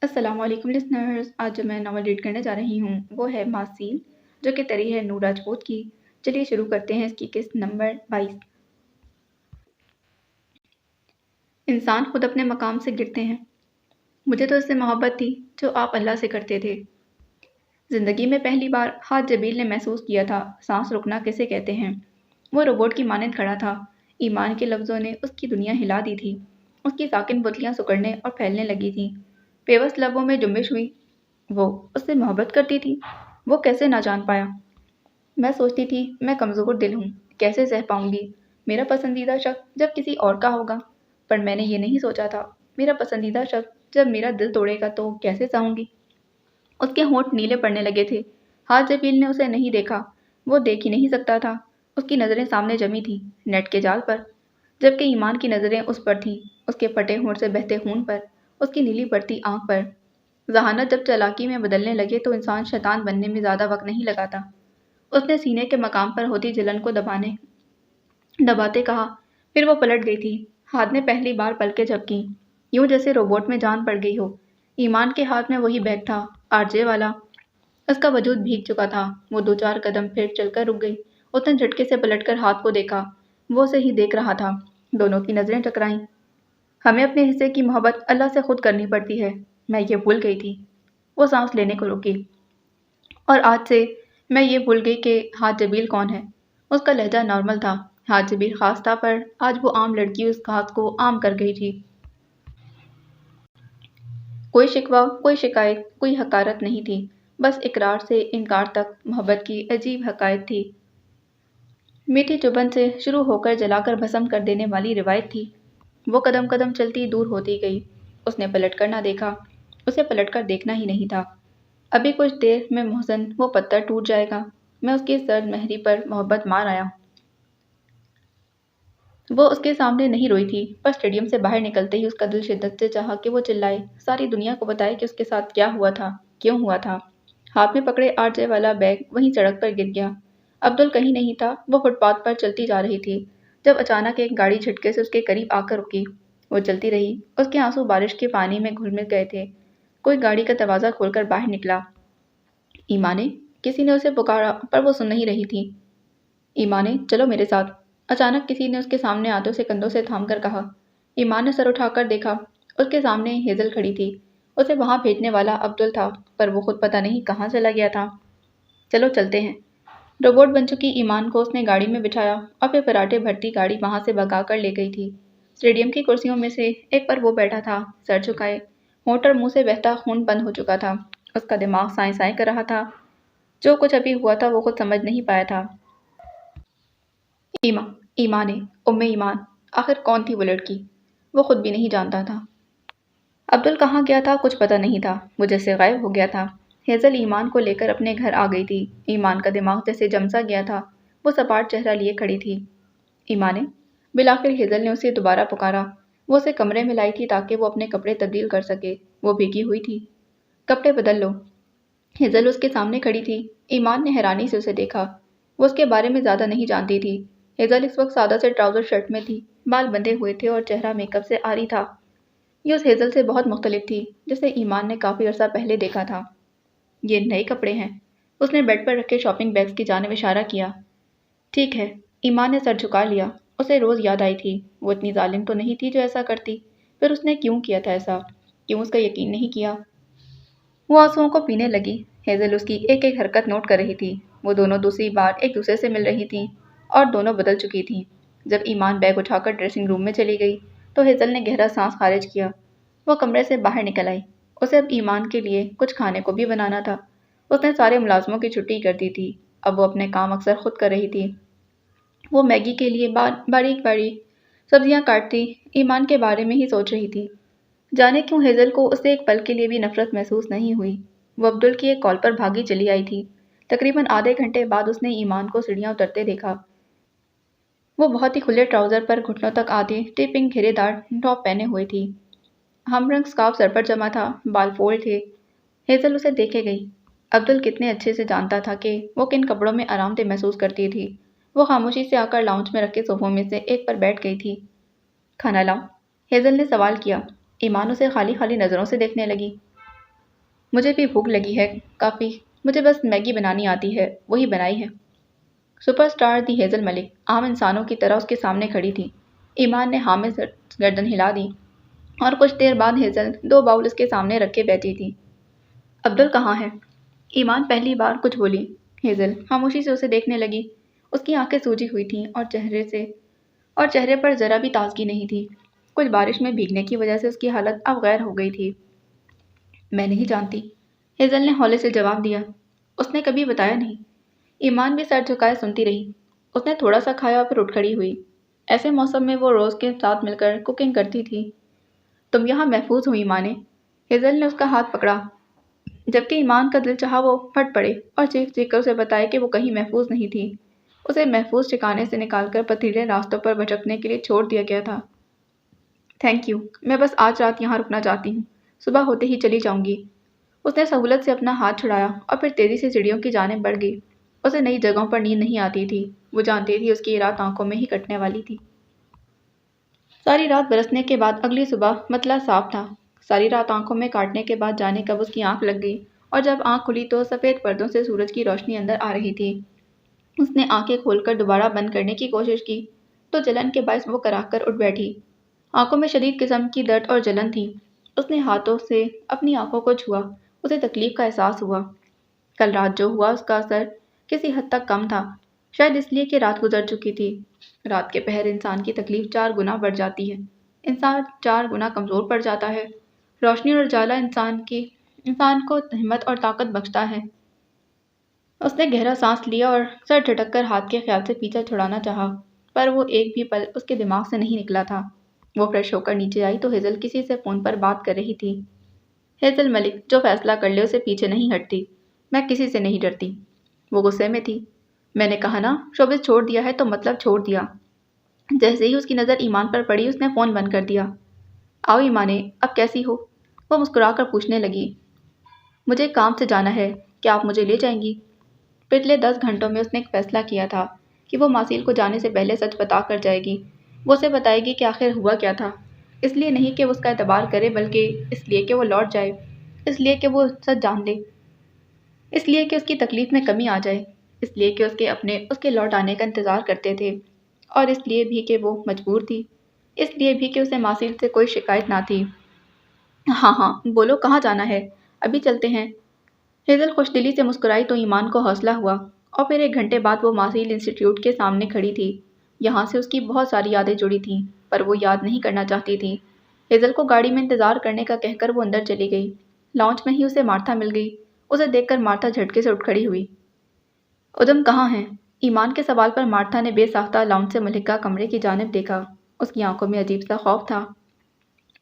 السلام علیکم لسنرز، آج جو میں ناول ریڈ کرنے جا رہی ہوں وہ ہے ماسین، جو کہ تری ہے نور راجپوت کی۔ چلیے شروع کرتے ہیں اس کی قسط نمبر 22۔ انسان خود اپنے مقام سے گرتے ہیں۔ مجھے تو اس سے محبت تھی جو آپ اللہ سے کرتے تھے۔ زندگی میں پہلی بار حاج جبیل نے محسوس کیا تھا سانس رکنا کسے کہتے ہیں۔ وہ روبوٹ کی مانند کھڑا تھا۔ ایمان کے لفظوں نے اس کی دنیا ہلا دی تھی۔ اس کی ساکن بتلیاں سکڑنے اور پھیلنے لگی تھیں۔ پیوست لبوں میں جنبش ہوئی۔ وہ اس سے محبت کرتی تھی۔ وہ کیسے نہ جان پایا؟ میں سوچتی تھی میں کمزور دل ہوں، کیسے سہ پاؤں گی میرا پسندیدہ شخص جب کسی اور کا ہوگا۔ پر میں نے یہ نہیں سوچا تھا میرا پسندیدہ شخص جب میرا دل توڑے گا تو کیسے سہوں گی۔ اس کے ہونٹ نیلے پڑنے لگے تھے۔ حاج جبیل نے اسے نہیں دیکھا۔ وہ دیکھ ہی نہیں سکتا تھا۔ اس کی نظریں سامنے جمی تھیں، نیٹ کے جال پر، جبکہ ایمان کی نظریں اس پر تھیں، اس کے پھٹے ہونٹ سے بہتے خون پر، اس کی نیلی بڑھتی آنکھ پر۔ ذہانت جب چالاکی میں بدلنے لگے تو انسان شیطان بننے میں زیادہ وقت نہیں لگاتا۔ اس نے سینے کے مقام پر ہوتی جلن کو دباتے کہا۔ پھر وہ پلٹ گئی تھی۔ ہاتھ نے پہلی بار پلکیں جھپکیں، یوں جیسے روبوٹ میں جان پڑ گئی ہو۔ ایمان کے ہاتھ میں وہی بیگ تھا، آرجے والا۔ اس کا وجود بھیگ چکا تھا۔ وہ دو چار قدم پھر چل کر رک گئی۔ اس نے جھٹکے سے پلٹ کر ہاتھ کو دیکھا۔ وہ اسے ہی دیکھ رہا تھا۔ دونوں کی نظریں ٹکرائیں۔ ہمیں اپنے حصے کی محبت اللہ سے خود کرنی پڑتی ہے، میں یہ بھول گئی تھی۔ وہ سانس لینے کو رکی۔ اور آج سے میں یہ بھول گئی کہ حاج جبیل کون ہے۔ اس کا لہجہ نارمل تھا۔ حاج جبیل خاص تھا، پر آج وہ عام لڑکی اس خاص کو عام کر گئی تھی۔ کوئی شکوہ، کوئی شکایت، کوئی حقارت نہیں تھی، بس اقرار سے انکار تک محبت کی عجیب حقائق تھی۔ میٹھی چبھن سے شروع ہو کر جلا کر بھسم کر دینے والی روایت تھی۔ وہ قدم قدم چلتی دور ہوتی گئی۔ اس نے پلٹ کر نہ دیکھا۔ اسے پلٹ کر دیکھنا ہی نہیں تھا۔ ابھی کچھ دیر میں محسن وہ پتھر ٹوٹ جائے گا۔ میں اس کی سرد مہری پر محبت مار آیا۔ وہ اس کے سامنے نہیں روئی تھی، پر اسٹیڈیم سے باہر نکلتے ہی اس کا دل شدت سے چاہا کہ وہ چلائے، ساری دنیا کو بتائے کہ اس کے ساتھ کیا ہوا تھا، کیوں ہوا تھا۔ ہاتھ میں پکڑے آرجے والا بیگ وہیں سڑک پر گر گیا۔ عبدل کہیں نہیں تھا۔ وہ فٹ پاتھ پر چلتی جا رہی تھی جب اچانک ایک گاڑی جھٹکے سے اس کے قریب آ کر رکی۔ وہ چلتی رہی۔ اس کے آنسو بارش کے پانی میں گھل مل گئے تھے۔ کوئی گاڑی کا دروازہ کھول کر باہر نکلا۔ ایمانے، کسی نے اسے پکارا، پر وہ سن نہیں رہی تھی۔ ایمانے، چلو میرے ساتھ، اچانک کسی نے اس کے سامنے آتے اسے کندھوں سے تھام کر کہا۔ ایمان نے سر اٹھا کر دیکھا۔ اس کے سامنے ہیزل کھڑی تھی۔ اسے وہاں بھیجنے والا عبدل تھا، پر وہ خود پتہ نہیں کہاں چلا گیا تھا۔ چلو چلتے ہیں۔ روبوٹ بن چکی ایمان کو اس نے گاڑی میں بٹھایا اور پھر پراٹھے بھرتی گاڑی وہاں سے بھگا کر لے گئی تھی۔ اسٹیڈیم کی کرسیوں میں سے ایک پر وہ بیٹھا تھا، سر جھکائے، ہونٹ اور منہ سے بہتا خون بند ہو چکا تھا۔ اس کا دماغ سائیں سائیں کر رہا تھا۔ جو کچھ ابھی ہوا تھا وہ خود سمجھ نہیں پایا تھا۔ ایمانے، ایمان، آخر کون تھی وہ لڑکی؟ وہ خود بھی نہیں جانتا تھا۔ عبدل کہاں گیا تھا کچھ پتہ نہیں تھا، وہ جیسے غائب ہو گیا تھا۔ ہیزل ایمان کو لے کر اپنے گھر آ گئی تھی۔ ایمان کا دماغ جیسے جمسا گیا تھا۔ وہ سپاٹ چہرہ لیے کھڑی تھی۔ ایمانے، بالآخر ہیزل نے اسے دوبارہ پکارا۔ وہ اسے کمرے میں لائی تھی تاکہ وہ اپنے کپڑے تبدیل کر سکے۔ وہ بھیگی ہوئی تھی۔ کپڑے بدل لو۔ ہیزل اس کے سامنے کھڑی تھی۔ ایمان نے حیرانی سے اسے دیکھا۔ وہ اس کے بارے میں زیادہ نہیں جانتی تھی۔ ہیزل اس وقت سادہ سے ٹراؤزر شرٹ میں تھی، بال بندھے ہوئے تھے اور چہرہ میک اپ سے عاری تھا۔ یہ اس ہیزل سے بہت مختلف تھی جسے ایمان نے کافی عرصہ پہلے دیکھا تھا۔ یہ نئے کپڑے ہیں۔ اس نے بیڈ پر رکھے شاپنگ بیگز کی جانب اشارہ کیا۔ ٹھیک ہے۔ ایمان نے سر جھکا لیا۔ اسے روز یاد آئی تھی۔ وہ اتنی ظالم تو نہیں تھی جو ایسا کرتی، پھر اس نے کیوں کیا تھا ایسا؟ کیوں اس کا یقین نہیں کیا؟ وہ آنسوؤں کو پینے لگی۔ ہیزل اس کی ایک ایک حرکت نوٹ کر رہی تھی۔ وہ دونوں دوسری بار ایک دوسرے سے مل رہی تھیں اور دونوں بدل چکی تھیں۔ جب ایمان بیگ اٹھا کر ڈریسنگ روم میں چلی گئی تو ہیزل نے گہرا سانس خارج کیا۔ وہ کمرے سے باہر نکل آئی۔ اسے اب ایمان کے لیے کچھ کھانے کو بھی بنانا تھا۔ اس نے سارے ملازموں کی چھٹی کر دی تھی۔ اب وہ اپنے کام اکثر خود کر رہی تھی۔ وہ میگی کے لیے باریک باریک سبزیاں کاٹتی، ایمان کے بارے میں ہی سوچ رہی تھی۔ جانے کیوں ہیزل کو اسے ایک پل کے لیے بھی نفرت محسوس نہیں ہوئی۔ وہ عبدل کی ایک کال پر بھاگی چلی آئی تھی۔ تقریباً آدھے گھنٹے بعد اس نے ایمان کو سیڑھیاں اترتے دیکھا۔ وہ بہت ہی کھلے ٹراؤزر پر گھٹنوں تک آتی ٹیپنگ گھیرے دار ٹاپ پہنے ہوئے تھی۔ ہم رنگ سکارف سر پر جمع تھا، بال فولڈ تھے۔ ہیزل اسے دیکھے گئی۔ عبدل کتنے اچھے سے جانتا تھا کہ وہ کن کپڑوں میں آرام دہ محسوس کرتی تھی۔ وہ خاموشی سے آ کر لاؤنج میں رکھے صوفوں میں سے ایک پر بیٹھ گئی تھی۔ کھانا لاؤں؟ ہیزل نے سوال کیا۔ ایمان اسے خالی خالی نظروں سے دیکھنے لگی۔ مجھے بھی بھوک لگی ہے کافی، مجھے بس میگی بنانی آتی ہے، وہی بنائی ہے۔ سپر سٹار دی ہیزل ملک عام انسانوں کی طرح اس کے سامنے کھڑی تھی۔ ایمان نے ہاں میں گردن ہلا دی اور کچھ دیر بعد ہیزل 2 باؤل اس کے سامنے رکھ کے بیٹھی تھی۔ عبدل کہاں ہے؟ ایمان پہلی بار کچھ بولی۔ ہیزل خاموشی سے اسے دیکھنے لگی۔ اس کی آنکھیں سوجی ہوئی تھیں اور چہرے پر ذرا بھی تازگی نہیں تھی۔ کچھ بارش میں بھیگنے کی وجہ سے اس کی حالت اب غیر ہو گئی تھی۔ میں نہیں جانتی، ہیزل نے ہولے سے جواب دیا۔ اس نے کبھی بتایا نہیں۔ ایمان بھی سر جھکائے سنتی رہی۔ اس نے تھوڑا سا کھایا اور پھر اٹھ کھڑی ہوئی۔ ایسے موسم میں وہ روز کے ساتھ مل کر کوکنگ کرتی تھی۔ تم یہاں محفوظ ہو ایمان نے؟ ہیزل نے اس کا ہاتھ پکڑا، جبکہ ایمان کا دل چاہا وہ پھٹ پڑے اور چیخ چیخ کر اسے بتائے کہ وہ کہیں محفوظ نہیں تھی۔ اسے محفوظ ٹھکانے سے نکال کر پتھریلے راستوں پر بھٹکنے کے لیے چھوڑ دیا گیا تھا۔ تھینک یو، میں بس آج رات یہاں رکنا چاہتی ہوں، صبح ہوتے ہی چلی جاؤں گی۔ اس نے سہولت سے اپنا ہاتھ چھڑایا اور پھر تیزی سے سیڑھیوں کی جانب بڑھ گئی۔ اسے نئی جگہوں پر نیند نہیں آتی تھی، وہ جانتی تھی اس کی رات آنکھوں میں ہی کٹنے والی تھی۔ ساری رات برسنے کے بعد اگلی صبح مطلع صاف تھا۔ ساری رات آنکھوں میں کاٹنے کے بعد جانے کب اس کی آنکھ لگ گئی اور جب آنکھ کھلی تو سفید پردوں سے سورج کی روشنی اندر آ رہی تھی۔ اس نے آنکھیں کھول کر دوبارہ بند کرنے کی کوشش کی تو جلن کے باعث وہ کراہ کر اٹھ بیٹھی۔ آنکھوں میں شدید قسم کی درد اور جلن تھی۔ اس نے ہاتھوں سے اپنی آنکھوں کو چھوا، اسے تکلیف کا احساس ہوا۔ کل رات جو ہوا اس کا اثر کسی حد تک کم تھا، شاید اس لیے کہ رات گزر چکی تھی۔ رات کے پہر انسان کی تکلیف 4 گنا بڑھ جاتی ہے، انسان 4 گنا کمزور پڑ جاتا ہے۔ روشنی اور اجالا انسان کو ہمت اور طاقت بخشتا ہے۔ اس نے گہرا سانس لیا اور سر جھٹک کر ہاتھ کے خیال سے پیچھا چھڑانا چاہا، پر وہ ایک بھی پل اس کے دماغ سے نہیں نکلا تھا۔ وہ فریش ہو کر نیچے آئی تو ہیزل کسی سے فون پر بات کر رہی تھی۔ ہیزل ملک جو فیصلہ کر لے اسے پیچھے نہیں ہٹتی، میں کسی سے نہیں ڈرتی۔ وہ غصے میں تھی۔ میں نے کہا نا، شوبز چھوڑ دیا ہے تو مطلب چھوڑ دیا۔ جیسے ہی اس کی نظر ایمان پر پڑی اس نے فون بند کر دیا۔ آؤ ایمانے، اب کیسی ہو؟ وہ مسکرا کر پوچھنے لگی۔ مجھے کام سے جانا ہے، کیا آپ مجھے لے جائیں گی؟ پچھلے 10 گھنٹوں میں اس نے ایک فیصلہ کیا تھا کہ وہ ماسیل کو جانے سے پہلے سچ بتا کر جائے گی۔ وہ اسے بتائے گی کہ آخر ہوا کیا تھا، اس لیے نہیں کہ وہ اس کا اعتبار کرے بلکہ اس لیے کہ وہ لوٹ جائے، اس لیے کہ وہ سچ جان لے، اس لیے کہ اس کی تکلیف میں کمی آ جائے، اس لیے کہ اس کے لوٹ آنے کا انتظار کرتے تھے، اور اس لیے بھی کہ وہ مجبور تھی، اس لیے بھی کہ اسے ماسیل سے کوئی شکایت نہ تھی۔ ہاں ہاں بولو، کہاں جانا ہے؟ ابھی چلتے ہیں۔ ہیزل خوش دلی سے مسکرائی تو ایمان کو حوصلہ ہوا، اور پھر 1 گھنٹے بعد وہ ماسیل انسٹی ٹیوٹ کے سامنے کھڑی تھی۔ یہاں سے اس کی بہت ساری یادیں جڑی تھیں، پر وہ یاد نہیں کرنا چاہتی تھی۔ ہیزل کو گاڑی میں انتظار کرنے کا کہہ کر وہ اندر چلی گئی۔ لاؤنج میں ہی اسے مارتھا مل گئی۔ اسے دیکھ کر مارتھا جھٹکے سے اٹھ کھڑی ہوئی۔ ادم کہاں ہیں؟ ایمان کے سوال پر مارتھا نے بے ساختہ لاؤنج سے ملحقہ کمرے کی جانب دیکھا۔ اس کی آنکھوں میں عجیب سا خوف تھا۔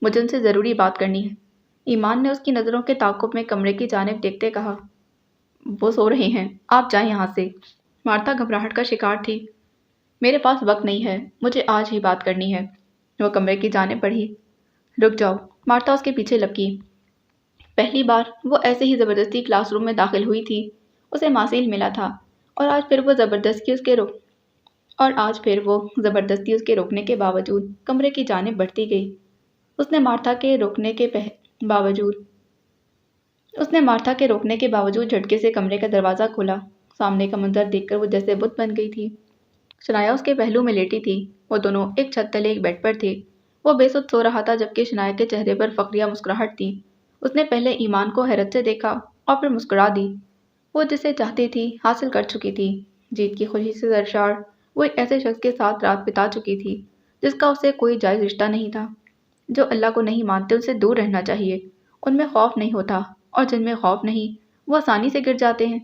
مجھے ان سے ضروری بات کرنی ہے، ایمان نے اس کی نظروں کے تعاقب میں کمرے کی جانب دیکھتے کہا۔ وہ سو رہے ہیں، آپ جائیں یہاں سے۔ مارتھا گھبراہٹ کا شکار تھی۔ میرے پاس وقت نہیں ہے، مجھے آج ہی بات کرنی ہے۔ وہ کمرے کی جانب بڑھی۔ رک جاؤ، مارتھا اس کے پیچھے لپکی۔ پہلی بار وہ ایسے ہی زبردستی کلاس روم میں داخل ہوئی تھی، اسے ماسیل ملا تھا، اور آج پھر وہ زبردستی اس کے روکنے کے باوجود کمرے کی جانب بڑھتی گئی۔ اس نے مارتھا کے روکنے کے باوجود جھٹکے سے کمرے کا دروازہ کھولا۔ سامنے کا منظر دیکھ کر وہ جیسے بت بن گئی تھی۔ شنایا اس کے پہلو میں لیٹی تھی۔ وہ دونوں ایک چھت تلے ایک بیڈ پر تھے۔ وہ بے سود سو رہا تھا جبکہ شنایا کے چہرے پر فخریہ مسکراہٹ تھی۔ اس نے پہلے ایمان کو حیرت سے دیکھا اور پھر مسکرا دی۔ وہ جسے چاہتی تھی حاصل کر چکی تھی۔ جیت کی خوشی سے سرشار وہ ایک ایسے شخص کے ساتھ رات بتا چکی تھی جس کا اسے کوئی جائز رشتہ نہیں تھا۔ جو اللہ کو نہیں مانتے ان سے دور رہنا چاہیے، ان میں خوف نہیں ہوتا، اور جن میں خوف نہیں وہ آسانی سے گر جاتے ہیں۔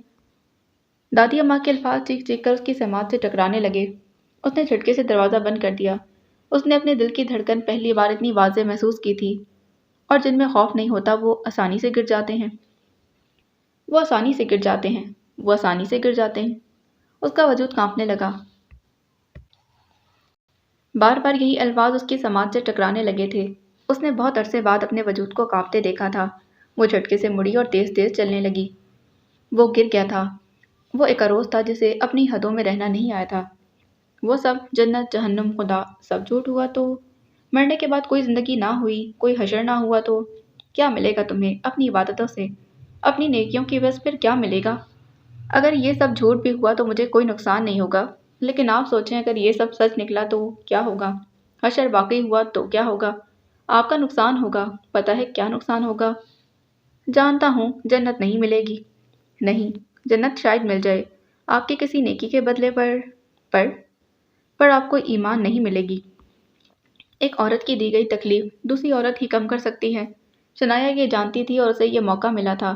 دادی اماں کے الفاظ چیخ چیخ کر اس کی سماعت سے ٹکرانے لگے۔ اس نے جھٹکے سے دروازہ بند کر دیا۔ اس نے اپنے دل کی دھڑکن پہلی بار اتنی واضح محسوس کی تھی، اور جن میں خوف نہیں ہوتا وہ آسانی سے گر جاتے ہیں، وہ آسانی سے گر جاتے ہیں، وہ آسانی سے گر جاتے ہیں۔ اس کا وجود کانپنے لگا۔ بار بار یہی الفاظ اس کی سماعت سے ٹکرانے لگے تھے۔ اس نے بہت عرصے بعد اپنے وجود کو کانپتے دیکھا تھا۔ وہ جھٹکے سے مڑی اور تیز تیز چلنے لگی۔ وہ گر گیا تھا۔ وہ ایک عروس تھا جسے اپنی حدوں میں رہنا نہیں آیا تھا۔ وہ سب، جنت، جہنم، خدا، سب جھوٹ ہوا تو؟ مرنے کے بعد کوئی زندگی نہ ہوئی، کوئی حشر نہ ہوا تو کیا ملے گا تمہیں اپنی عبادتوں سے؟ اپنی نیکیوں کی وجہ پھر کیا ملے گا؟ اگر یہ سب جھوٹ بھی ہوا تو مجھے کوئی نقصان نہیں ہوگا، لیکن آپ سوچیں اگر یہ سب سچ نکلا تو کیا ہوگا؟ حشر واقعی ہوا تو کیا ہوگا؟ آپ کا نقصان ہوگا۔ پتہ ہے کیا نقصان ہوگا؟ جانتا ہوں، جنت نہیں ملے گی۔ نہیں، جنت شاید مل جائے آپ کی کسی نیکی کے بدلے پر پر آپ کو ایمان نہیں ملے گی۔ ایک عورت کی دی گئی تکلیف دوسری عورت ہی کم کر سکتی ہے۔ شنایا یہ جانتی تھی اور اسے یہ موقع ملا تھا۔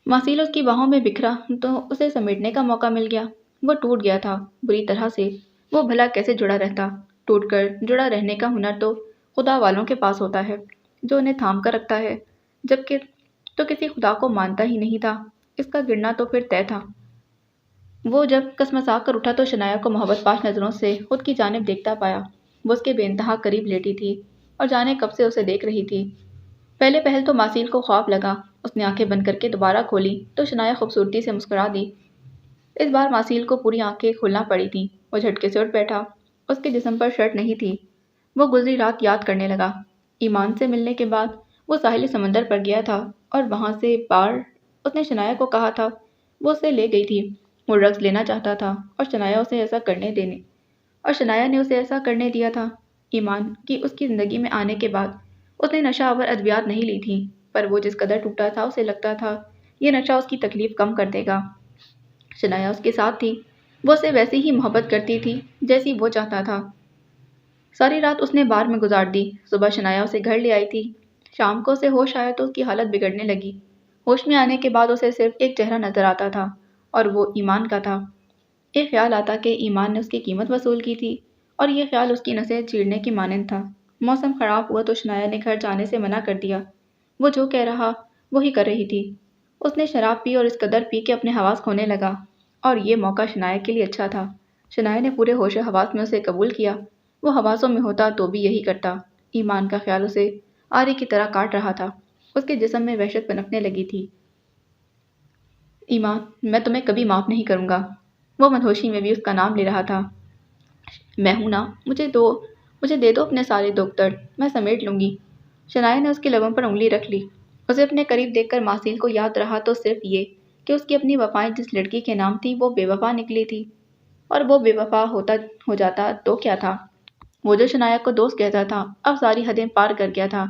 ماسیل اس کی باہوں میں بکھرا تو اسے سمیٹنے کا موقع مل گیا۔ وہ ٹوٹ گیا تھا بری طرح سے۔ وہ بھلا کیسے جڑا رہتا؟ ٹوٹ کر جڑا رہنے کا ہنر تو خدا والوں کے پاس ہوتا ہے، جو انہیں تھام کر رکھتا ہے، جبکہ تو کسی خدا کو مانتا ہی نہیں تھا۔ اس کا گرنا تو پھر طے تھا۔ وہ جب کسمسا کر اٹھا تو شنایا کو محبت پاش نظروں سے خود کی جانب دیکھتا پایا۔ وہ اس کے بے انتہا قریب لیٹی تھی اور جانے کب سے اسے دیکھ رہی تھی۔ پہلے پہل تو ماسیل کو خواب لگا۔ اس نے آنکھیں بند کر کے دوبارہ کھولی تو شنایا خوبصورتی سے مسکرا دی۔ اس بار ماسیل کو پوری آنکھیں کھولنا پڑی تھیں۔ وہ جھٹکے سے اٹھ بیٹھا۔ اس کے جسم پر شرٹ نہیں تھی۔ وہ گزری رات یاد کرنے لگا۔ ایمان سے ملنے کے بعد وہ ساحل سمندر پر گیا تھا اور وہاں سے پار اس نے شنایا کو کہا تھا وہ اسے لے گئی تھی۔ وہ ڈرگس لینا چاہتا تھا اور شنایا نے اسے ایسا کرنے دیا تھا۔ ایمان کی اس کی زندگی میں آنے کے بعد اس نے نشہ آور ادویات نہیں لی تھی، پر وہ جس قدر ٹوٹا تھا اسے لگتا تھا یہ نشہ اس کی تکلیف کم کر دے گا۔ شنایا اس کے ساتھ تھی۔ وہ اسے ویسے ہی محبت کرتی تھی جیسی وہ چاہتا تھا۔ ساری رات اس نے بار میں گزار دی۔ صبح شنایا اسے گھر لے آئی تھی۔ شام کو اسے ہوش آیا تو اس کی حالت بگڑنے لگی۔ ہوش میں آنے کے بعد اسے صرف ایک چہرہ نظر آتا تھا اور وہ ایمان کا تھا۔ ایک خیال آتا کہ ایمان نے اس کی قیمت وصول کی تھی اور یہ خیال اس کی نسیں چیرنے کی مانند تھا۔ موسم خراب ہوا تو شنایا نے گھر جانے سے منع کر دیا۔ وہ جو کہہ رہا وہی کر رہی تھی۔ اس نے شراب پی اور اس قدر پی کہ اپنے حواس کھونے لگا، اور یہ موقع شنایا کے لیے اچھا تھا۔ شنایا نے پورے ہوش و حواس میں اسے قبول کیا۔ وہ حواسوں میں ہوتا تو بھی یہی کرتا۔ ایمان کا خیال اسے آری کی طرح کاٹ رہا تھا۔ اس کے جسم میں وحشت پنپنے لگی تھی۔ ایمان، میں تمہیں کبھی معاف نہیں کروں گا۔ وہ مدہوشی میں بھی اس کا نام لے رہا تھا۔ میں ہوں نا، مجھے دے دو اپنے سارے دکھ درد، میں سمیٹ لوں گی۔ شنایا نے اس کے لبوں پر انگلی رکھ لی۔ اسے اپنے قریب دیکھ کر ماسیل کو یاد رہا تو صرف یہ کہ اس کی اپنی وفائیں جس لڑکی کے نام تھی وہ بے وفا نکلی تھی، اور وہ بے وفا ہو جاتا تو کیا تھا؟ وہ جو شنایا کو دوست کہتا تھا اب ساری حدیں پار کر گیا تھا،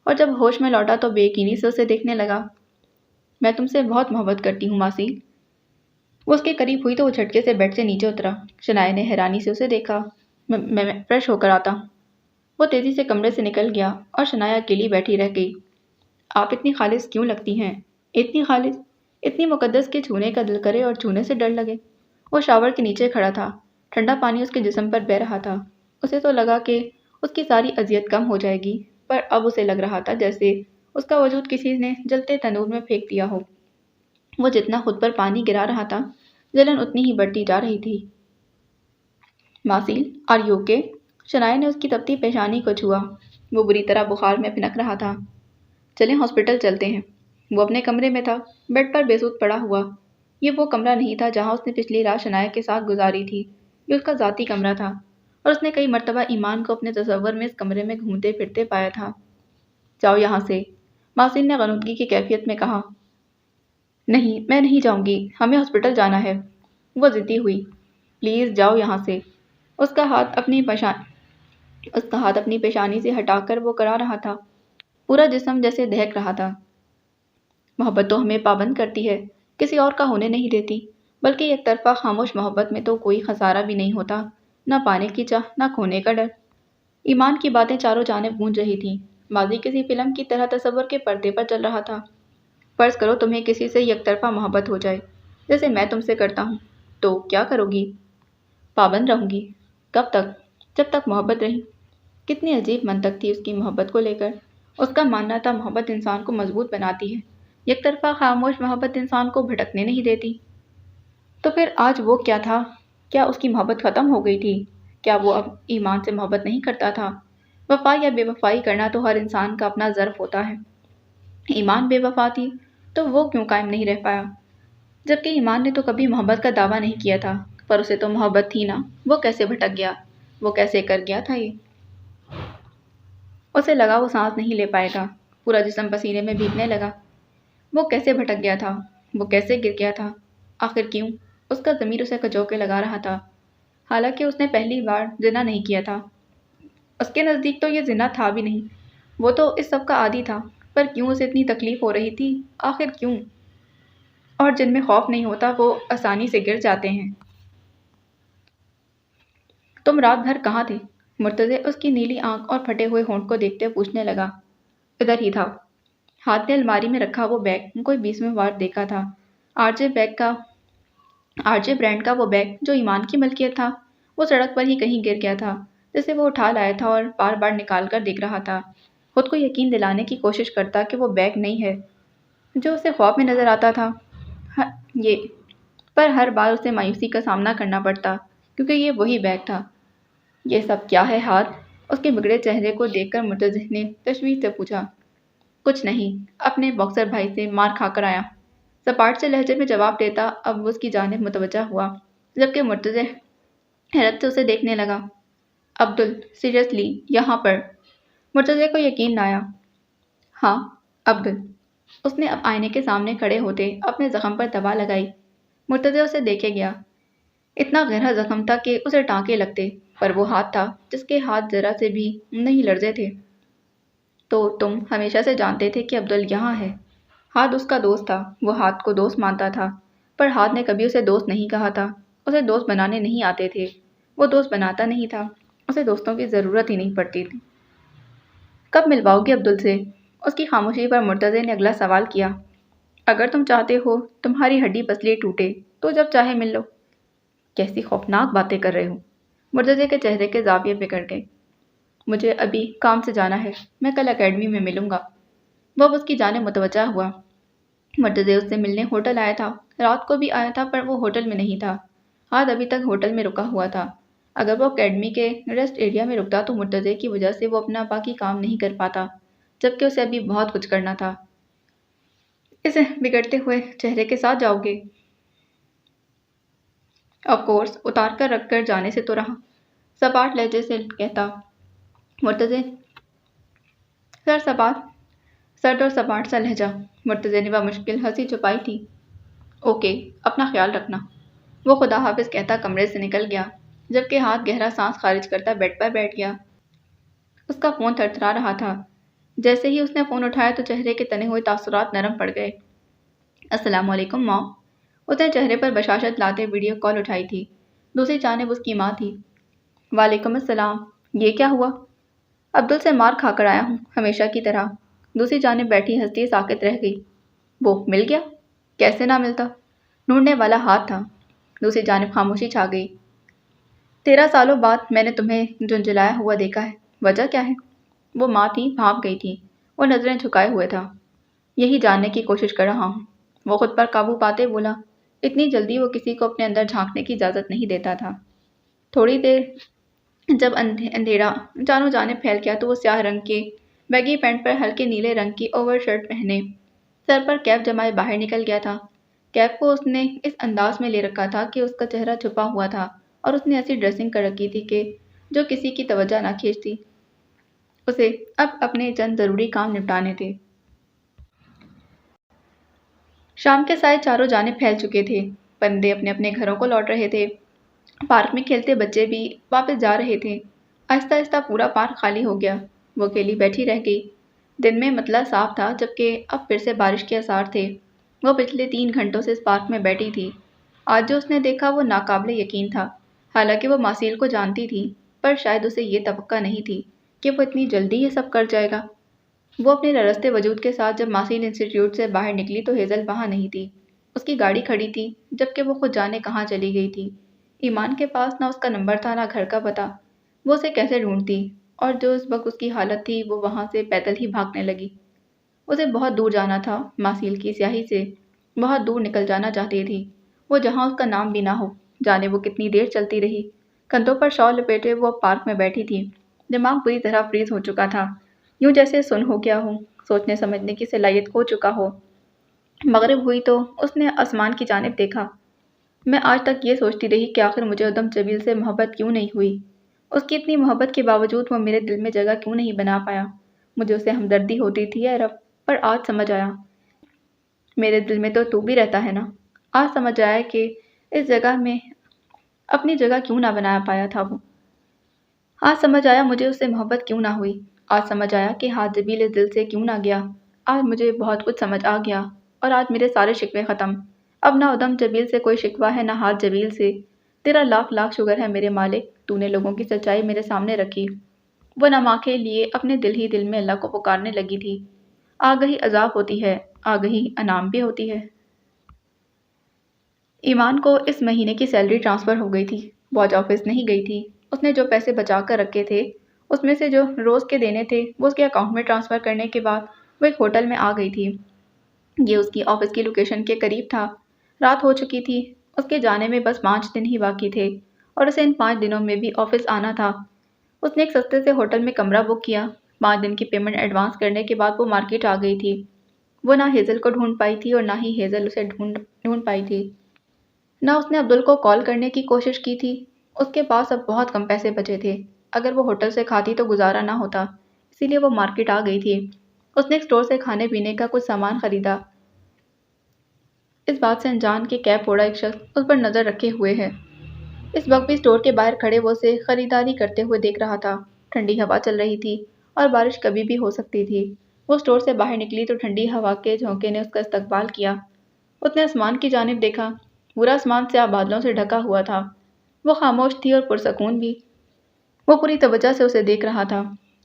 اور جب ہوش میں لوٹا تو بے یقینی سے اسے دیکھنے لگا۔ میں تم سے بہت محبت کرتی ہوں ماسیل۔ وہ اس کے قریب ہوئی تو وہ جھٹکے سے بیڈ سے نیچے اترا۔ شنایا نے حیرانی سے اسے دیکھا۔ میں فریش ہو کر آتا ہوں۔ وہ تیزی سے کمرے سے نکل گیا اور شنایا اکیلی بیٹھی رہ گئی۔ آپ اتنی خالص کیوں لگتی ہیں؟ اتنی خالص، اتنی مقدس کہ چھونے کا دل کرے اور چھونے سے ڈر لگے۔ وہ شاور کے نیچے کھڑا تھا۔ ٹھنڈا پانی اس کے جسم پر بہہ رہا تھا۔ اسے تو لگا کہ اس کی ساری اذیت کم ہو جائے گی، پر اب اسے لگ رہا تھا جیسے اس کا وجود کسی نے جلتے تنور میں پھینک دیا ہو۔ وہ جتنا خود پر پانی گرا رہا تھا، جلن اتنی ہی بڑھتی جا رہی تھی۔ ماسیل، آر یو اوکے؟ شنایا نے اس کی تپتی پیشانی کو چھوا۔ وہ بری طرح بخار میں پھنک رہا تھا۔ چلیں ہاسپٹل چلتے ہیں۔ وہ اپنے کمرے میں تھا، بیڈ پر بے سود پڑا ہوا۔ یہ وہ کمرہ نہیں تھا جہاں اس نے پچھلی رات شنایا کے ساتھ گزاری تھی۔ یہ اس کا ذاتی کمرہ تھا، اور اس نے کئی مرتبہ ایمان کو اپنے تصور میں اس کمرے میں گھومتے پھرتے پایا تھا۔ جاؤ یہاں سے، ماسیل نے غنودگی کی کیفیت میں کہا۔ نہیں، میں نہیں جاؤں گی، ہمیں ہاسپٹل جانا ہے۔ وہ ضدی ہوئی۔ پلیز جاؤ یہاں سے۔ اس کا ہاتھ اپنی پیشانی سے ہٹا کر وہ کرا رہا تھا۔ پورا جسم جیسے دہک رہا تھا۔ محبت تو ہمیں پابند کرتی ہے، کسی اور کا ہونے نہیں دیتی، بلکہ ایک طرفہ خاموش محبت میں تو کوئی خسارہ بھی نہیں ہوتا، نہ پانے کی چاہ، نہ کھونے کا ڈر۔ ایمان کی باتیں چاروں جانب گونج رہی تھیں۔ ماضی کسی فلم کی طرح تصور کے پردے پر چل رہا تھا۔ فرض کرو تمہیں کسی سے یک طرفہ محبت ہو جائے، جیسے میں تم سے کرتا ہوں، تو کیا کرو گی؟ پابند رہوں گی۔ کب تک؟ جب تک محبت رہی۔ کتنی عجیب منطق تھی اس کی محبت کو لے کر۔ اس کا ماننا تھا محبت انسان کو مضبوط بناتی ہے، یک طرفہ خاموش محبت انسان کو بھٹکنے نہیں دیتی۔ تو پھر آج وہ کیا تھا؟ کیا اس کی محبت ختم ہو گئی تھی؟ کیا وہ اب ایمان سے محبت نہیں کرتا تھا؟ وفا یا بے وفائی کرنا تو ہر انسان کا اپنا ظرف ہوتا ہے۔ ایمان بے وفا تھی تو وہ کیوں قائم نہیں رہ پایا؟ جبکہ ایمان نے تو کبھی محبت کا دعویٰ نہیں کیا تھا، پر اسے تو محبت تھی نا، وہ کیسے بھٹک گیا؟ وہ کیسے کر گیا تھا یہ؟ اسے لگا وہ سانس نہیں لے پائے گا۔ پورا جسم پسینے میں بھیگنے لگا۔ وہ کیسے بھٹک گیا تھا؟ وہ کیسے گر گیا تھا؟ آخر کیوں؟ اس کا ضمیر اسے کچوکے لگا رہا تھا، حالانکہ اس نے پہلی بار زنا نہیں کیا تھا۔ اس کے نزدیک تو یہ زنا تھا بھی نہیں، وہ تو اس سب کا عادی تھا، پر کیوں اسے اتنی تکلیف ہو رہی تھی؟ آخر کیوں؟ اور جن میں خوف نہیں ہوتا وہ آسانی سے گر جاتے ہیں۔ تم رات بھر کہاں تھے؟ مرتضی اس کی نیلی آنکھ اور پھٹے ہوئے ہونٹ کو دیکھتے پوچھنے لگا۔ ادھر ہی تھا۔ ہاتھ نے الماری میں رکھا وہ بیگ کوئی 20ویں بار دیکھا تھا۔ آر جے برانڈ کا وہ بیگ جو ایمان کی ملکیت تھا، وہ سڑک پر ہی کہیں گر گیا تھا، جسے وہ اٹھا لایا تھا اور بار بار نکال کر دیکھ رہا تھا، خود کو یقین دلانے کی کوشش کرتا کہ وہ بیگ نہیں ہے جو اسے خواب میں نظر آتا تھا۔ یہ پر ہر بار اسے مایوسی کا سامنا کرنا پڑتا، کیونکہ یہ وہی بیگ تھا۔ یہ سب کیا ہے ہاتھ؟ اس کے بگڑے چہرے کو دیکھ کر مرتضی نے تشویش سے پوچھا۔ کچھ نہیں، اپنے باکسر بھائی سے مار کھا کر آیا، سپاٹ سے لہجے میں جواب دیتا اب وہ اس کی جانب متوجہ ہوا، جبکہ مرتضی حیرت سے اسے دیکھنے لگا۔ عبدل، سیریسلی، یہاں پر؟ مرتضی کو یقین نہ آیا۔ ہاں، عبدل۔ اس نے اب آئینے کے سامنے کھڑے ہوتے اپنے زخم پر دوا لگائی۔ مرتضی اسے دیکھے گیا۔ اتنا گہرا زخم تھا کہ اسے ٹانکے لگتے، پر وہ ہاتھ تھا جس کے ہاتھ ذرا سے بھی نہیں لرزے تھے۔ تو تم ہمیشہ سے جانتے تھے کہ عبدل یہاں ہے؟ ہاتھ اس کا دوست تھا، وہ ہاتھ کو دوست مانتا تھا، پر ہاتھ نے کبھی اسے دوست نہیں کہا تھا۔ اسے دوست بنانے نہیں آتے تھے، وہ دوست بناتا نہیں تھا، اسے دوستوں کی ضرورت ہی نہیں پڑتی تھی۔ کب ملواؤ گے عبدل سے؟ اس کی خاموشی پر مرتضی نے اگلا سوال کیا۔ اگر تم چاہتے ہو تمہاری ہڈی پسلی ٹوٹے تو جب چاہے مل لو۔ کیسی خوفناک باتیں کر رہے ہو؟ مرتضی کے چہرے کے زاویے بگڑ گئے۔ مجھے ابھی کام سے جانا ہے، میں کل اکیڈمی میں ملوں گا۔ وہ اب اس کی جانب متوجہ ہوا۔ مرتضی اس سے ملنے ہوٹل آیا تھا، رات کو بھی آیا تھا، پر وہ ہوٹل میں نہیں تھا۔ ہاتھ ابھی تک ہوٹل میں رکا ہوا تھا۔ اگر وہ اکیڈمی کے ریسٹ ایریا میں رکتا تو مرتضی کی وجہ سے وہ اپنا باقی کام نہیں کر پاتا، جبکہ اسے ابھی بہت کچھ کرنا تھا۔ اس بگڑتے ہوئے چہرے کے ساتھ جاؤ گے؟ آف کورس، اتار کر رکھ کر جانے سے تو رہا، سپاٹ لہجے سے کہتا۔ مرتضی سرد اور سپاٹ سا لہجہ۔ مرتضی نے بمشکل ہنسی چھپائی تھی۔ اوکے، اپنا خیال رکھنا۔ وہ خدا حافظ کہتا کمرے سے نکل گیا، جبکہ ہاتھ گہرا سانس خارج کرتا بیڈ پر بیٹھ گیا۔ اس کا فون تھرتھرا رہا تھا۔ جیسے ہی اس نے فون اٹھایا تو چہرے کے تنے ہوئے تاثرات نرم پڑ گئے۔ السلام علیکم ماں۔ اس نے چہرے پر بشاشت لاتے ویڈیو کال اٹھائی تھی۔ دوسری جانب اس کی ماں تھی۔ وعلیکم السلام، یہ کیا ہوا؟ عبدل سے مار کھا کر آیا ہوں، ہمیشہ کی طرح۔ دوسری جانب بیٹھی ہستی ساکت رہ گئی۔ وہ مل گیا؟ کیسے نہ ملتا؟ ڈھونڈنے والا ہاتھ تھا۔ دوسری جانب خاموشی چھا گئی۔ 13 سالوں بعد میں نے تمہیں جھنجھلایا ہوا دیکھا ہے، وجہ کیا ہے؟ وہ ماں تھی، بھانپ گئی تھی۔ وہ نظریں جھکائے ہوئے تھا۔ یہی جاننے کی کوشش کر رہا ہوں۔ وہ خود پر قابو پاتے بولا۔ اتنی جلدی وہ کسی کو اپنے اندر جھانکنے کی اجازت نہیں دیتا تھا۔ تھوڑی دیر جب اندھیرا چاروں جانب پھیل گیا تو وہ سیاہ رنگ کے بیگی پینٹ پر ہلکے نیلے رنگ کی اوور شرٹ پہنے سر پر کیپ جمائے باہر نکل گیا تھا۔ کیپ کو اس نے اس انداز میں لے رکھا تھا کہ اس کا چہرہ چھپا ہوا تھا، اور اس نے ایسی ڈریسنگ کر رکھی تھی کہ جو کسی کی توجہ نہ کھینچتی۔ اسے اب اپنے چند ضروری کام نپٹانے تھے۔ شام کے سائے چاروں جانب پھیل چکے تھے۔ بندے اپنے اپنے گھروں کو لوٹ رہے تھے۔ پارک میں کھیلتے بچے بھی واپس جا رہے تھے۔ آہستہ آہستہ پورا پارک خالی ہو گیا۔ وہ اکیلی بیٹھی رہ گئی۔ دن میں مطلع صاف تھا، جبکہ اب پھر سے بارش کے آثار تھے۔ وہ پچھلے 3 گھنٹوں سے اس پارک میں بیٹھی تھی۔ آج جو اس نے دیکھا وہ ناقابل یقین تھا۔ حالانکہ وہ ماسیل کو جانتی تھی، پر شاید اسے یہ توقع نہیں تھی کہ وہ اتنی جلدی یہ سب کر جائے گا۔ وہ اپنے ررستے وجود کے ساتھ جب ماسیل انسٹی ٹیوٹ سے باہر نکلی تو ہیزل وہاں نہیں تھی۔ اس کی گاڑی کھڑی تھی، جبکہ وہ خود جانے کہاں چلی گئی تھی۔ ایمان کے پاس نہ اس کا نمبر تھا نہ گھر کا پتہ۔ وہ اسے کیسے ڈھونڈتی؟ اور جو اس وقت اس کی حالت تھی وہ وہاں سے پیدل ہی بھاگنے لگی۔ اسے بہت دور جانا تھا، ماسیل کی سیاہی سے بہت دور نکل جانا چاہتی تھی، وہ جہاں اس کا نام بھی نہ ہو۔ جانے وہ کتنی دیر چلتی رہی۔ کندھوں پر شال لپیٹے وہ پارک میں بیٹھی تھی۔ دماغ بری طرح فریز ہو چکا تھا، یوں جیسے سن ہو گیا ہو، سوچنے سمجھنے کی صلاحیت کھو چکا ہو۔ مغرب ہوئی تو اس نے آسمان کی جانب دیکھا۔ میں آج تک یہ سوچتی رہی کہ آخر مجھے ادم جمیل سے محبت کیوں نہیں ہوئی۔ اس کی اتنی محبت کے باوجود وہ میرے دل میں جگہ کیوں نہیں بنا پایا۔ مجھے اسے ہمدردی ہوتی تھی اے رب، پر آج سمجھ آیا۔ میرے دل میں تو تو بھی رہتا ہے نا۔ آج سمجھ آیا کہ اس جگہ میں اپنی جگہ کیوں نہ بنا پایا تھا وہ۔ آج سمجھ آیا مجھے اس سے محبت کیوں نہ ہوئی۔ آج سمجھ آیا کہ ہاتھ جبیل اس دل سے کیوں نہ گیا۔ آج مجھے بہت کچھ سمجھ آ گیا اور آج میرے سارے شکوے ختم۔ اب نہ ادم جبیل سے کوئی شکوہ ہے نہ ہاتھ جبیل سے۔ تیرا لاکھ لاکھ شکر ہے میرے مالک، تو نے لوگوں کی سچائی میرے سامنے رکھی۔ وہ نماکے لیے اپنے دل ہی دل میں اللہ کو پکارنے لگی تھی۔ آگہی عذاب ہوتی ہے، آگہی انعام بھی ہوتی ہے۔ ایمان کو اس مہینے کی سیلری ٹرانسفر ہو گئی تھی۔ وہ آج آفس نہیں گئی تھی۔ اس نے جو پیسے بچا کر رکھے تھے اس میں سے جو روز کے دینے تھے وہ اس کے اکاؤنٹ میں ٹرانسفر کرنے کے بعد وہ ایک ہوٹل میں آ گئی تھی۔ یہ اس کی آفس کی لوکیشن کے قریب تھا۔ رات ہو چکی تھی۔ اس کے جانے میں بس 5 دن ہی باقی تھے اور اسے ان 5 دنوں میں بھی آفس آنا تھا۔ اس نے ایک سستے سے ہوٹل میں کمرہ بک کیا۔ 5 دن کی پیمنٹ ایڈوانس کرنے کے بعد وہ مارکیٹ آ گئی تھی۔ وہ نہ ہیزل کو ڈھونڈ پائی تھی اور نہ ہی ہیزل اسے ڈھونڈ پائی تھی۔ نہ اس نے عبدل کو کال کرنے کی کوشش کی تھی۔ اس کے پاس اب بہت کم پیسے بچے تھے۔ اگر وہ ہوٹل سے کھاتی تو گزارا نہ ہوتا، اسی لیے وہ مارکیٹ آ گئی تھی۔ اس نے ایک اسٹور سے کھانے پینے کا کچھ سامان خریدا۔ اس بات سے انجان کہ کیب پھوڑا ایک شخص اس پر نظر رکھے ہوئے ہے۔ اس وقت بھی اسٹور کے باہر کھڑے وہ اسے خریداری کرتے ہوئے دیکھ رہا تھا۔ ٹھنڈی ہوا چل رہی تھی اور بارش کبھی بھی ہو سکتی تھی۔ وہ اسٹور سے باہر نکلی تو ٹھنڈی ہوا کے جھونکے نے اس کا استقبال کیا۔ اس نے آسمان کی جانب دیکھا۔ پورا آسمان سیاہ بادلوں سے ڈھکا ہوا تھا۔ وہ خاموش تھی اور پرسکون بھی۔ وہ پوری توجہ سے اسے دیکھ رہا تھا۔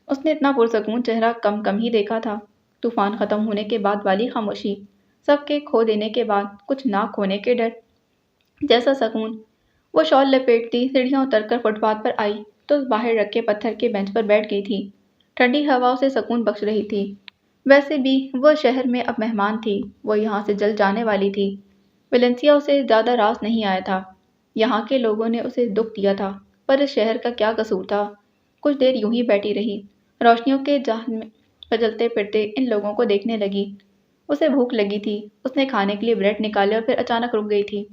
اس نے اتنا پرسکون چہرہ کم ہی دیکھا تھا۔ طوفان ختم ہونے کے بعد والی خاموشی، سب کے کھو دینے کے بعد کچھ نہ کھونے کے ڈر جیسا سکون۔ وہ شال لپیٹتی سیڑھیاں اتر کر فٹ پاتھ پر آئی تو باہر رکھے پتھر کے بینچ پر بیٹھ گئی تھی۔ ٹھنڈی ہوا اسے سکون بخش رہی تھی۔ ویسے بھی وہ شہر میں اب مہمان تھی۔ وہ یہاں سے جلد جانے والی تھی۔ ویلنسیا اسے زیادہ راس نہیں آیا تھا۔ یہاں کے لوگوں نے اسے دکھ دیا تھا، پر اس شہر کا کیا قصور تھا؟ کچھ دیر یوں ہی بیٹھی رہی، روشنیوں کے جہان میں پھجلتے پھرتے ان لوگوں کو دیکھنے لگی۔ اسے بھوک لگی تھی۔ اس نے کھانے کے لیے بریڈ نکالے اور پھر اچانک رک گئی تھی۔